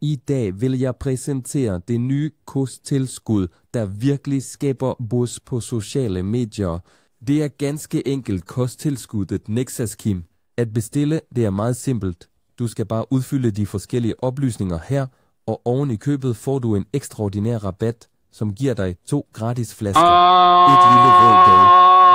I dag vil jeg præsentere det nye kosttilskud, der virkelig skaber buzz på sociale medier. Det er ganske enkelt kosttilskuddet Nexaskim. At bestille, det er meget simpelt. Du skal bare udfylde de forskellige oplysninger her, og oven i købet får du en ekstraordinær rabat, som giver dig 2 gratis flasker. Et lille råd dog.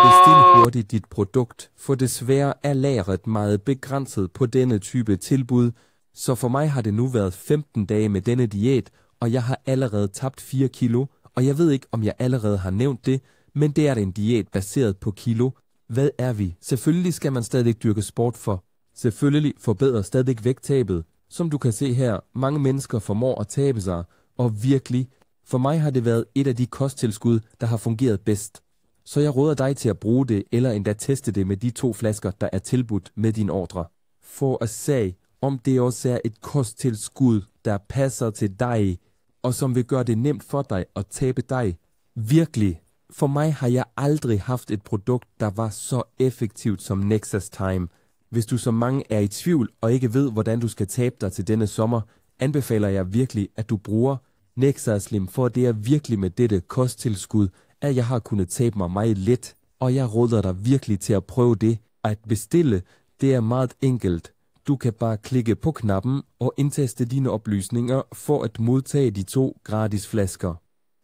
Bestil hurtigt dit produkt, for desværre er lageret meget begrænset på denne type tilbud. Så for mig har det nu været 15 dage med denne diæt, og jeg har allerede tabt 4 kilo, og jeg ved ikke, om jeg allerede har nævnt det, men det er en diæt baseret på kilo. Hvad er vi? Selvfølgelig skal man stadig dyrke sport for. Selvfølgelig forbedrer stadig vægttabet. Som du kan se her, mange mennesker formår at tabe sig, og virkelig, for mig har det været et af de kosttilskud, der har fungeret bedst. Så jeg råder dig til at bruge det, eller endda teste det med de 2 flasker, der er tilbudt med din ordre. For at se, om det også er et kosttilskud, der passer til dig, og som vil gøre det nemt for dig at tabe dig. Virkelig, for mig har jeg aldrig haft et produkt, der var så effektivt som Nexas Time. Hvis du som mange er i tvivl og ikke ved, hvordan du skal tabe dig til denne sommer, anbefaler jeg virkelig, at du bruger Nexaslim, for det er virkelig med dette kosttilskud, at jeg har kunnet tabe mig meget let, og jeg råder dig virkelig til at prøve det. At bestille, det er meget enkelt. Du kan bare klikke på knappen og indtaste dine oplysninger for at modtage de 2 gratis flasker.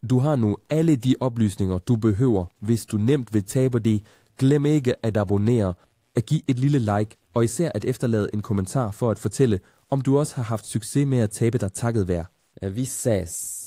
Du har nu alle de oplysninger, du behøver, hvis du nemt vil tabe dig. Glem ikke at abonnere, at give et lille like, og især at efterlade en kommentar for at fortælle, om du også har haft succes med at tabe dig takket være. Vi ses.